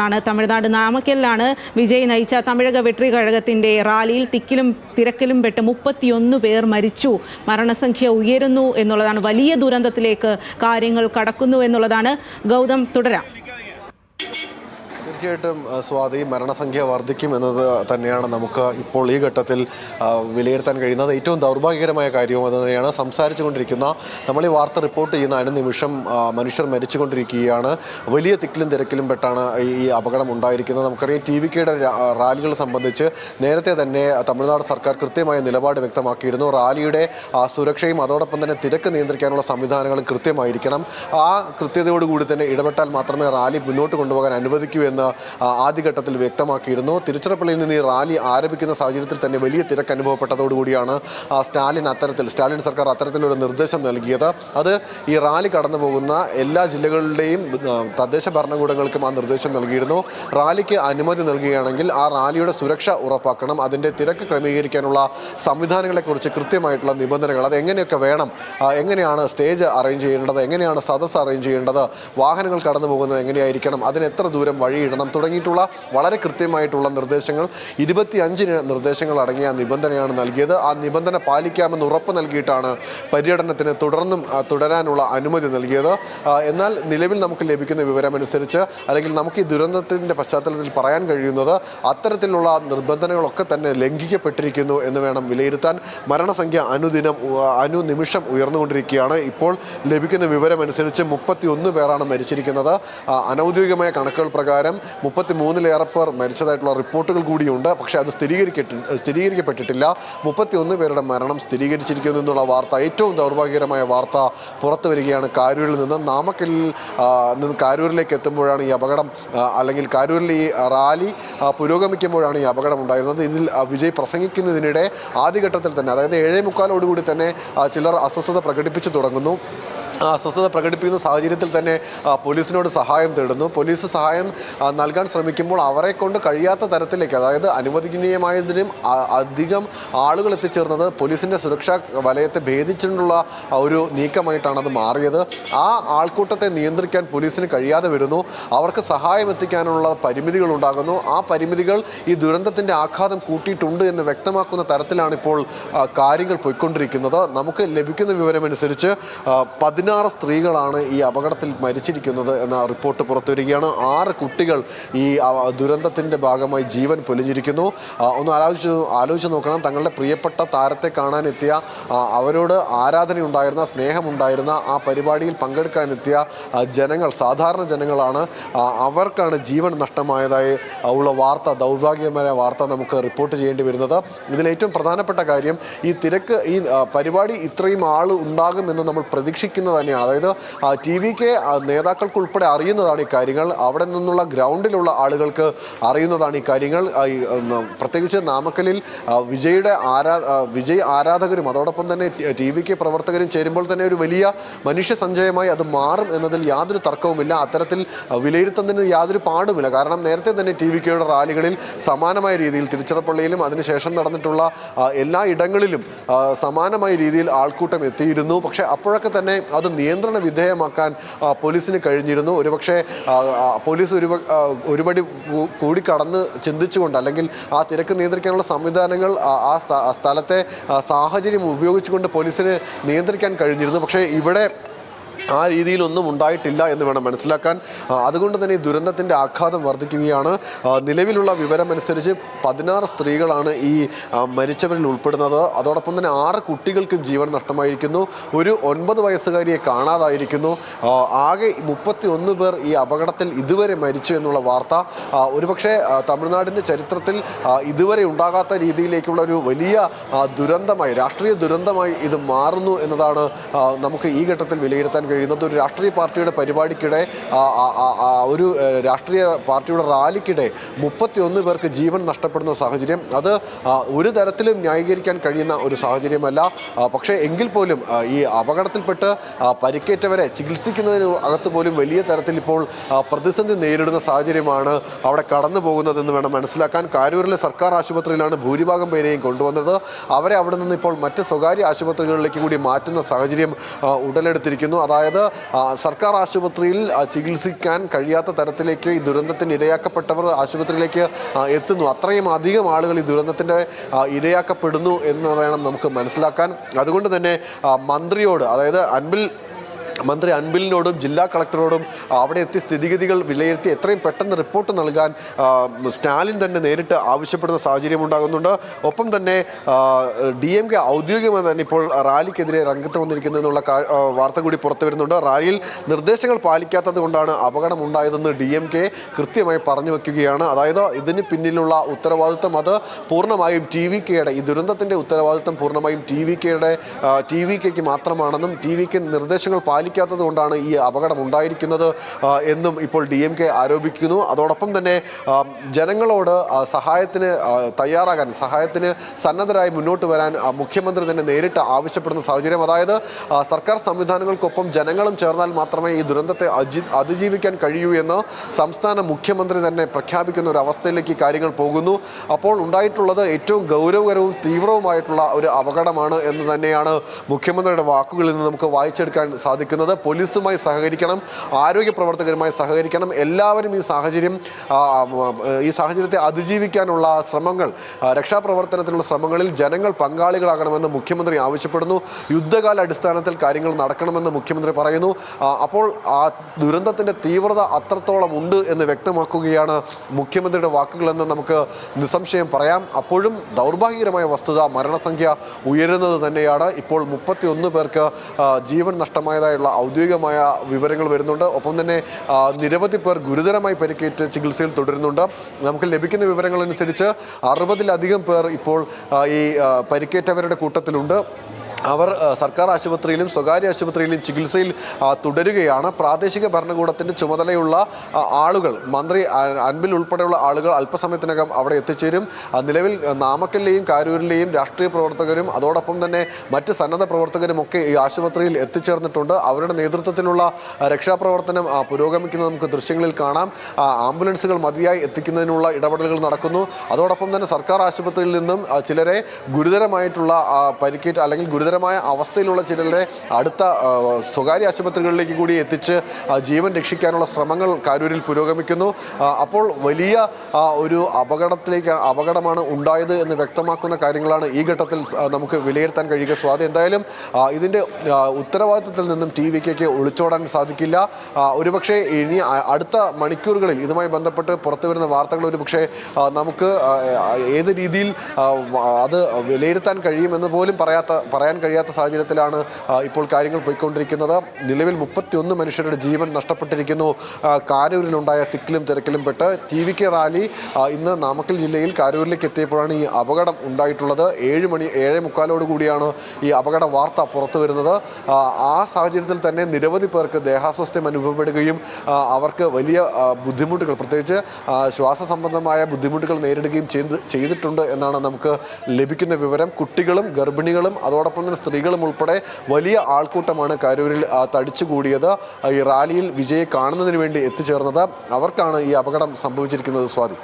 ാണ് തമിഴ്നാട് നാമക്കലിലാണ് വിജയ് നയിച്ച തമിഴക വെട്രി കഴകത്തിന്റെ റാലിയിൽ തിക്കിലും തിരക്കിലും പെട്ട് 31 പേർ മരിച്ചു. മരണസംഖ്യ ഉയരുന്നു എന്നുള്ളതാണ്. വലിയ ദുരന്തത്തിലേക്ക് കാര്യങ്ങൾ കടക്കുന്നു എന്നുള്ളതാണ്. ഗൗതം, തുടരാം. തീർച്ചയായിട്ടും സ്വാതി, മരണസംഖ്യ വർദ്ധിക്കും എന്നത് തന്നെയാണ് നമുക്ക് ഇപ്പോൾ ഈ ഘട്ടത്തിൽ വിലയിരുത്താൻ കഴിയുന്നത്. ഏറ്റവും ദൗർഭാഗ്യകരമായ കാര്യവും അത് തന്നെയാണ്. സംസാരിച്ചു കൊണ്ടിരിക്കുന്ന, നമ്മൾ ഈ വാർത്ത റിപ്പോർട്ട് ചെയ്യുന്ന അനുനിമിഷം മനുഷ്യർ മരിച്ചുകൊണ്ടിരിക്കുകയാണ്. വലിയ തിക്കിലും തിരക്കിലും പെട്ടാണ് ഈ അപകടം ഉണ്ടായിരിക്കുന്നത്. നമുക്കറിയാം, TVKയുടെ റാലികൾ സംബന്ധിച്ച് നേരത്തെ തന്നെ തമിഴ്നാട് സർക്കാർ കൃത്യമായ നിലപാട് വ്യക്തമാക്കിയിരുന്നു. റാലിയുടെ സുരക്ഷയും അതോടൊപ്പം തന്നെ തിരക്ക് നിയന്ത്രിക്കാനുള്ള സംവിധാനങ്ങളും കൃത്യമായിരിക്കണം. ആ കൃത്യതയോടുകൂടി തന്നെ ഇടപെട്ടാൽ മാത്രമേ റാലി മുന്നോട്ട് കൊണ്ടുപോകാൻ അനുവദിക്കൂ എന്ന് ആദ്യഘട്ടത്തിൽ വ്യക്തമാക്കിയിരുന്നു. തിരുച്ചിറപ്പള്ളിയിൽ നിന്ന് ഈ റാലി ആരംഭിക്കുന്ന സാഹചര്യത്തിൽ തന്നെ വലിയ തിരക്ക് അനുഭവപ്പെട്ടതോടുകൂടിയാണ് സ്റ്റാലിൻ സർക്കാർ അത്തരത്തിലൊരു നിർദ്ദേശം നൽകിയത്. അത് ഈ റാലി കടന്നു പോകുന്ന എല്ലാ ജില്ലകളുടെയും തദ്ദേശ ഭരണകൂടങ്ങൾക്കും ആ നിർദ്ദേശം നൽകിയിരുന്നു. റാലിക്ക് അനുമതി നൽകുകയാണെങ്കിൽ ആ റാലിയുടെ സുരക്ഷ ഉറപ്പാക്കണം. അതിൻ്റെ തിരക്ക് ക്രമീകരിക്കാനുള്ള സംവിധാനങ്ങളെക്കുറിച്ച് കൃത്യമായിട്ടുള്ള നിബന്ധനകൾ, അത് എങ്ങനെയൊക്കെ വേണം, എങ്ങനെയാണ് സ്റ്റേജ് അറേഞ്ച് ചെയ്യേണ്ടത്, എങ്ങനെയാണ് സദസ്സ് അറേഞ്ച് ചെയ്യേണ്ടത്, വാഹനങ്ങൾ കടന്നു പോകുന്നത് എങ്ങനെയായിരിക്കണം, അതിന് എത്ര ദൂരം വഴിയിടണം തുടങ്ങിയിട്ടുള്ള വളരെ കൃത്യമായിട്ടുള്ള നിർദ്ദേശങ്ങൾ, 25 നിർദ്ദേശങ്ങൾ അടങ്ങിയ നിബന്ധനയാണ് നൽകിയത്. ആ നിബന്ധന പാലിക്കാമെന്ന് ഉറപ്പ് നൽകിയിട്ടാണ് പര്യടനത്തിന് തുടരാനുള്ള അനുമതി നൽകിയത്. എന്നാൽ നിലവിൽ നമുക്ക് ലഭിക്കുന്ന വിവരമനുസരിച്ച്, അല്ലെങ്കിൽ നമുക്ക് ഈ ദുരന്തത്തിൻ്റെ പശ്ചാത്തലത്തിൽ പറയാൻ കഴിയുന്നത്, അത്തരത്തിലുള്ള നിബന്ധനകളൊക്കെ തന്നെ ലംഘിക്കപ്പെട്ടിരിക്കുന്നു എന്ന് വേണം വിലയിരുത്താൻ. മരണസംഖ്യ അനുനിമിഷം ഉയർന്നുകൊണ്ടിരിക്കുകയാണ്. ഇപ്പോൾ ലഭിക്കുന്ന വിവരമനുസരിച്ച് 31 പേരാണ് മരിച്ചിരിക്കുന്നത്. അനൗദ്യോഗികമായ കണക്കുകൾ പ്രകാരം 33-ലേറെ പേർ മരിച്ചതായിട്ടുള്ള റിപ്പോർട്ടുകൾ കൂടിയുണ്ട്. പക്ഷേ അത് സ്ഥിരീകരിക്കപ്പെട്ടിട്ടില്ല. 31 പേരുടെ മരണം സ്ഥിരീകരിച്ചിരിക്കുന്നു എന്നുള്ള വാർത്ത, ഏറ്റവും ദൗർഭാഗ്യകരമായ വാർത്ത പുറത്തു വരികയാണ്. കാരൂരിൽ നിന്ന് കാരൂരിലേക്ക് എത്തുമ്പോഴാണ് ഈ അപകടം, അല്ലെങ്കിൽ കാരൂരിൽ ഈ റാലി പുരോഗമിക്കുമ്പോഴാണ് ഈ അപകടം ഉണ്ടായിരുന്നത്. ഇതിൽ വിജയ് പ്രസംഗിക്കുന്നതിനിടെ ആദ്യഘട്ടത്തിൽ തന്നെ, അതായത് 7:45 തന്നെ ചിലർ അസ്വസ്ഥത പ്രകടിപ്പിച്ചു തുടങ്ങുന്നു. അസ്വസ്ഥത പ്രകടിപ്പിക്കുന്ന സാഹചര്യത്തിൽ തന്നെ പോലീസിനോട് സഹായം തേടുന്നു. പോലീസ് സഹായം നൽകാൻ ശ്രമിക്കുമ്പോൾ അവരെ കൊണ്ട് കഴിയാത്ത തരത്തിലേക്ക്, അതായത് അനുവദനീയമായതിനും അധികം ആളുകൾ എത്തിച്ചേർന്നത് പോലീസിൻ്റെ സുരക്ഷാ വലയത്തെ ഭേദിച്ചിട്ടുള്ള ഒരു നീക്കമായിട്ടാണ് അത് മാറിയത്. ആ ആൾക്കൂട്ടത്തെ നിയന്ത്രിക്കാൻ പോലീസിന് കഴിയാതെ വരുന്നു. അവർക്ക് സഹായം എത്തിക്കാനുള്ള പരിമിതികൾ ഉണ്ടാകുന്നു. ആ പരിമിതികൾ ഈ ദുരന്തത്തിൻ്റെ ആഘാതം കൂട്ടിയിട്ടുണ്ട് എന്ന് വ്യക്തമാക്കുന്ന തരത്തിലാണ് ഇപ്പോൾ കാര്യങ്ങൾ പോയിക്കൊണ്ടിരിക്കുന്നത്. നമുക്ക് ലഭിക്കുന്ന വിവരമനുസരിച്ച് 16 സ്ത്രീകളാണ് ഈ അപകടത്തിൽ മരിച്ചിരിക്കുന്നത് എന്ന റിപ്പോർട്ട് പുറത്തുവരികയാണ്. 6 കുട്ടികൾ ഈ ദുരന്തത്തിൻ്റെ ഭാഗമായി ജീവൻ പൊലിഞ്ഞിരിക്കുന്നു. ഒന്ന് ആലോചിച്ച് നോക്കണം. തങ്ങളുടെ പ്രിയപ്പെട്ട താരത്തെ കാണാനെത്തിയ, അവരോട് ആരാധനയുണ്ടായിരുന്ന, സ്നേഹമുണ്ടായിരുന്ന, ആ പരിപാടിയിൽ പങ്കെടുക്കാനെത്തിയ ജനങ്ങൾ, സാധാരണ ജനങ്ങളാണ്. അവർക്കാണ് ജീവൻ നഷ്ടമായതായി ഉള്ള വാർത്ത, ദൗർഭാഗ്യകരമായ വാർത്ത നമുക്ക് റിപ്പോർട്ട് ചെയ്യേണ്ടി വരുന്നത്. ഇതിലേറ്റവും പ്രധാനപ്പെട്ട കാര്യം, ഈ പരിപാടി ഇത്രയും ആൾ ഉണ്ടാകുമെന്ന് നമ്മൾ പ്രതീക്ഷിക്കുന്നത് തന്നെയാണ്. അതായത് TVK നേതാക്കൾക്കുൾപ്പെടെ അറിയുന്നതാണ് ഈ കാര്യങ്ങൾ. അവിടെ നിന്നുള്ള ഗ്രൗണ്ടിലുള്ള ആളുകൾക്ക് അറിയുന്നതാണ് ഈ കാര്യങ്ങൾ. പ്രത്യേകിച്ച് നാമക്കലിൽ വിജയ് ആരാധകരും അതോടൊപ്പം തന്നെ TVK പ്രവർത്തകരും ചേരുമ്പോൾ തന്നെ ഒരു വലിയ മനുഷ്യ സഞ്ചയമായി അത് മാറും എന്നതിൽ യാതൊരു തർക്കവുമില്ല. അത്തരത്തിൽ വിലയിരുത്തുന്നതിന് യാതൊരു പാടുമില്ല. കാരണം നേരത്തെ തന്നെ TVKയുടെ റാലികളിൽ സമാനമായ രീതിയിൽ തിരുച്ചിറപ്പള്ളിയിലും അതിനുശേഷം നടന്നിട്ടുള്ള എല്ലാ ഇടങ്ങളിലും സമാനമായ രീതിയിൽ ആൾക്കൂട്ടം എത്തിയിരുന്നു. പക്ഷേ അപ്പോഴൊക്കെ തന്നെ അത് നിയന്ത്രണ വിധേയമാക്കാൻ പോലീസിന് കഴിഞ്ഞിരുന്നു. ഒരുപക്ഷെ പോലീസ് ഒരുപടി കൂടി കടന്ന് ചിന്തിച്ചുകൊണ്ട്, അല്ലെങ്കിൽ ആ തിരക്ക് നിയന്ത്രിക്കാനുള്ള സംവിധാനങ്ങൾ ആ സ്ഥലത്തെ സാഹചര്യം ഉപയോഗിച്ചുകൊണ്ട് പോലീസിന് നിയന്ത്രിക്കാൻ കഴിഞ്ഞിരുന്നു. പക്ഷേ ഇവിടെ ആ രീതിയിലൊന്നും ഉണ്ടായിട്ടില്ല എന്ന് വേണം മനസ്സിലാക്കാൻ. അതുകൊണ്ട് തന്നെ ഈ ദുരന്തത്തിൻ്റെ ആഘാതം വർദ്ധിക്കുകയാണ്. നിലവിലുള്ള വിവരമനുസരിച്ച് 16 സ്ത്രീകളാണ് ഈ മരിച്ചവരിൽ ഉൾപ്പെടുന്നത്. അതോടൊപ്പം തന്നെ 6 കുട്ടികൾക്കും ജീവൻ നഷ്ടമായിരിക്കുന്നു. ഒരു 9 വയസ്സുകാരിയെ കാണാതായിരിക്കുന്നു. ആകെ 31 പേർ ഈ അപകടത്തിൽ ഇതുവരെ മരിച്ചു എന്നുള്ള വാർത്ത ഒരുപക്ഷെ തമിഴ്നാടിൻ്റെ ചരിത്രത്തിൽ ഇതുവരെ ഉണ്ടാകാത്ത രീതിയിലേക്കുള്ള ഒരു വലിയ ദുരന്തമായി, രാഷ്ട്രീയ ദുരന്തമായി ഇത് മാറുന്നു എന്നതാണ് നമുക്ക് ഈ ഘട്ടത്തിൽ വിലയിരുത്താൻ കഴിയുന്നത്. ഒരു രാഷ്ട്രീയ പാർട്ടിയുടെ പരിപാടിക്കിടെ, ഒരു രാഷ്ട്രീയ പാർട്ടിയുടെ റാലിക്കിടെ 31 പേർക്ക് ജീവൻ നഷ്ടപ്പെടുന്ന സാഹചര്യം, അത് ഒരു തരത്തിലും ന്യായീകരിക്കാൻ കഴിയുന്ന ഒരു സാഹചര്യമല്ല. പക്ഷേ എങ്കിൽ പോലും ഈ അപകടത്തിൽപ്പെട്ട് പരിക്കേറ്റവരെ ചികിത്സിക്കുന്നതിന് അകത്ത് പോലും വലിയ തരത്തിൽ ഇപ്പോൾ പ്രതിസന്ധി നേരിടുന്ന സാഹചര്യമാണ് അവിടെ കടന്നു പോകുന്നതെന്ന് വേണം മനസ്സിലാക്കാൻ. കാരൂരിലെ സർക്കാർ ആശുപത്രിയിലാണ് ഭൂരിഭാഗം പേരെയും കൊണ്ടുവന്നത്. അവരെ അവിടെ നിന്ന് ഇപ്പോൾ മറ്റ് സ്വകാര്യ ആശുപത്രികളിലേക്ക് കൂടി മാറ്റുന്ന സാഹചര്യം ഉടലെടുത്തിരിക്കുന്നു. അതായത് അതായത് സർക്കാർ ആശുപത്രിയിൽ ചികിത്സിക്കാൻ കഴിയാത്ത തരത്തിലേക്ക് ഈ ദുരന്തത്തിന് ഇരയാക്കപ്പെട്ടവർ ആശുപത്രിയിലേക്ക് എത്തുന്നു. അത്രയും അധികം ആളുകൾ ഈ ദുരന്തത്തിൻ്റെ ഇരയാക്കപ്പെടുന്നു എന്ന് വേണം നമുക്ക് മനസ്സിലാക്കാൻ. അതുകൊണ്ട് തന്നെ മന്ത്രിയോട്, അതായത് മന്ത്രി അൻബിലിനോടും ജില്ലാ കളക്ടറോടും അവിടെ എത്തി സ്ഥിതിഗതികൾ വിലയിരുത്തി എത്രയും പെട്ടെന്ന് റിപ്പോർട്ട് നൽകാൻ സ്റ്റാലിൻ തന്നെ നേരിട്ട് ആവശ്യപ്പെടുന്ന സാഹചര്യം ഉണ്ടാകുന്നുണ്ട്. ഒപ്പം തന്നെ DMK ഔദ്യോഗികമായി തന്നെ ഇപ്പോൾ റാലിക്കെതിരെ രംഗത്ത് വന്നിരിക്കുന്നു എന്നുള്ള വാർത്ത കൂടി പുറത്തു വരുന്നുണ്ട്. റാലിയിൽ നിർദ്ദേശങ്ങൾ പാലിക്കാത്തത് കൊണ്ടാണ് അപകടം ഉണ്ടായതെന്ന് DMK കൃത്യമായി പറഞ്ഞു വെക്കുകയാണ്. അതായത് ഇതിന് പിന്നിലുള്ള ഉത്തരവാദിത്വം അത് പൂർണ്ണമായും TVKയുടെ, ഈ ദുരന്തത്തിൻ്റെ ഉത്തരവാദിത്വം പൂർണ്ണമായും TVKയ്ക്ക് മാത്രമാണെന്നും TVK നിർദ്ദേശങ്ങൾ പാലിക്കാത്തത് കൊണ്ടാണ് ഈ അപകടം ഉണ്ടായിരിക്കുന്നത് എന്നും ഇപ്പോൾ DMK ആരോപിക്കുന്നു. അതോടൊപ്പം തന്നെ ജനങ്ങളോട് സഹായത്തിന് തയ്യാറാകാൻ, സഹായത്തിന് സന്നദ്ധരായി മുന്നോട്ട് വരാൻ മുഖ്യമന്ത്രി തന്നെ നേരിട്ട് ആവശ്യപ്പെടുന്ന സാഹചര്യം. അതായത് സർക്കാർ സംവിധാനങ്ങൾക്കൊപ്പം ജനങ്ങളും ചേർന്നാൽ മാത്രമേ ഈ ദുരന്തത്തെ അതിജീവിക്കാൻ കഴിയൂ എന്ന് സംസ്ഥാന മുഖ്യമന്ത്രി തന്നെ പ്രഖ്യാപിക്കുന്ന ഒരു അവസ്ഥയിലേക്ക് കാര്യങ്ങൾ പോകുന്നു. അപ്പോൾ ഉണ്ടായിട്ടുള്ളത് ഏറ്റവും ഗൗരവകരവും തീവ്രവുമായിട്ടുള്ള ഒരു അപകടമാണ് എന്ന് തന്നെയാണ് മുഖ്യമന്ത്രിയുടെ വാക്കുകളിൽ നിന്ന് നമുക്ക് വായിച്ചെടുക്കാൻ സാധിക്കുന്നത്. പോലീസുമായി സഹകരിക്കണം, ആരോഗ്യ പ്രവർത്തകരുമായി സഹകരിക്കണം. എല്ലാവരും ഈ സാഹചര്യത്തെ അതിജീവിക്കാനുള്ള ശ്രമങ്ങൾ, രക്ഷാപ്രവർത്തനത്തിനുള്ള ശ്രമങ്ങളിൽ ജനങ്ങൾ പങ്കാളികളാകണമെന്ന് മുഖ്യമന്ത്രി ആവശ്യപ്പെടുന്നു. യുദ്ധകാല അടിസ്ഥാനത്തിൽ കാര്യങ്ങൾ നടക്കണമെന്ന് മുഖ്യമന്ത്രി പറയുന്നു. അപ്പോൾ ആ ദുരന്തത്തിൻ്റെ തീവ്രത അത്രത്തോളം ഉണ്ട് എന്ന് വ്യക്തമാക്കുകയാണ് മുഖ്യമന്ത്രിയുടെ വാക്കുകളെന്ന് നമുക്ക് നിസ്സംശയം പറയാം. അപ്പോഴും ദൗർഭാഗ്യകരമായ വസ്തുത, മരണസംഖ്യ ഉയരുന്നത് തന്നെയാണ്. ഇപ്പോൾ 31 പേർക്ക് ജീവൻ നഷ്ടമായതായുള്ള ഔദ്യോഗികമായ വിവരങ്ങൾ വരുന്നുണ്ട്. ഒപ്പം തന്നെ നിരവധി പേർ ഗുരുതരമായി പരിക്കേറ്റ് ചികിത്സയിൽ തുടരുന്നുണ്ട്. നമുക്ക് ലഭിക്കുന്ന വിവരങ്ങളനുസരിച്ച് 60-ലധികം പേർ ഇപ്പോൾ ഈ പരിക്കേറ്റവരുടെ കൂട്ടത്തിലുണ്ട്. അവർ സർക്കാർ ആശുപത്രിയിലും സ്വകാര്യ ആശുപത്രിയിലും ചികിത്സയിൽ തുടരുകയാണ്. പ്രാദേശിക ഭരണകൂടത്തിൻ്റെ ചുമതലയുള്ള ആളുകൾ, മന്ത്രി അൻബിൽ ഉൾപ്പെടെയുള്ള ആളുകൾ അല്പസമയത്തിനകം അവിടെ എത്തിച്ചേരും. നിലവിൽ നാമക്കലിലെയും കാരൂരിലെയും രാഷ്ട്രീയ പ്രവർത്തകരും അതോടൊപ്പം തന്നെ മറ്റ് സന്നദ്ധ പ്രവർത്തകരുമൊക്കെ ഈ ആശുപത്രിയിൽ എത്തിച്ചേർന്നിട്ടുണ്ട്. അവരുടെ നേതൃത്വത്തിലുള്ള രക്ഷാപ്രവർത്തനം പുരോഗമിക്കുന്നത് നമുക്ക് ദൃശ്യങ്ങളിൽ കാണാം. ആംബുലൻസുകൾ മതിയായി എത്തിക്കുന്നതിനുള്ള ഇടപെടലുകൾ നടക്കുന്നു. അതോടൊപ്പം തന്നെ സർക്കാർ ആശുപത്രിയിൽ നിന്നും ചിലരെ ഗുരുതരമായിട്ടുള്ള പരിക്കേറ്റ് അല്ലെങ്കിൽ ഗുരുതരമായ അവസ്ഥയിലുള്ള ചിലരുടെ അടുത്ത സ്വകാര്യ ആശുപത്രികളിലേക്ക് കൂടി എത്തിച്ച് ജീവൻ രക്ഷിക്കാനുള്ള ശ്രമങ്ങൾ കാരൂരിൽ പുരോഗമിക്കുന്നു. അപ്പോൾ വലിയ ഒരു അപകടമാണ് ഉണ്ടായത് എന്ന് വ്യക്തമാക്കുന്ന കാര്യങ്ങളാണ് ഈ ഘട്ടത്തിൽ നമുക്ക് വിലയിരുത്താൻ കഴിയുക. സ്വാതി, എന്തായാലും ഇതിൻ്റെ ഉത്തരവാദിത്തത്തിൽ നിന്നും TVKയ്ക്ക് ഒളിച്ചോടാൻ സാധിക്കില്ല. ഒരുപക്ഷെ ഇനി അടുത്ത മണിക്കൂറുകളിൽ ഇതുമായി ബന്ധപ്പെട്ട് പുറത്തു വരുന്ന വാർത്തകൾ ഒരുപക്ഷെ നമുക്ക് ഏത് രീതിയിൽ അത് വിലയിരുത്താൻ കഴിയുമെന്ന് പോലും പറയാൻ കഴിയാത്ത സാഹചര്യത്തിലാണ് ഇപ്പോൾ കാര്യങ്ങൾ പോയിക്കൊണ്ടിരിക്കുന്നത്. നിലവിൽ 31 മനുഷ്യരുടെ ജീവൻ നഷ്ടപ്പെട്ടിരിക്കുന്നു. കാരൂരിലുണ്ടായ തിക്കിലും തിരക്കിലും പെട്ട് TVK റാലി ഇന്ന് നാമക്കൽ ജില്ലയിൽ കാരൂരിലേക്ക് എത്തിയപ്പോഴാണ് ഈ അപകടം ഉണ്ടായിട്ടുള്ളത്. 7:45 കൂടിയാണ് ഈ അപകട വാർത്ത പുറത്തു വരുന്നത്. ആ സാഹചര്യത്തിൽ തന്നെ നിരവധി പേർക്ക് ദേഹാസ്വാസ്ഥ്യം അനുഭവപ്പെടുകയും അവർക്ക് വലിയ ബുദ്ധിമുട്ടുകൾ, പ്രത്യേകിച്ച് ശ്വാസ സംബന്ധമായ ബുദ്ധിമുട്ടുകൾ നേരിടുകയും ചെയ്തിട്ടുണ്ട് എന്നാണ് നമുക്ക് ലഭിക്കുന്ന വിവരം. കുട്ടികളും ഗർഭിണികളും അതോടൊപ്പം തന്നെ സ്ത്രീകളും ഉൾപ്പെടെ വലിയ ആൾക്കൂട്ടമാണ് കാരൂരിൽ തടിച്ചുകൂടിയത്. ഈ റാലിയിൽ വിജയെ കാണുന്നതിന് വേണ്ടി എത്തിച്ചേർന്നത്. അവർക്കാണ് ഈ അപകടം സംഭവിച്ചിരിക്കുന്നത്. സ്വാതി.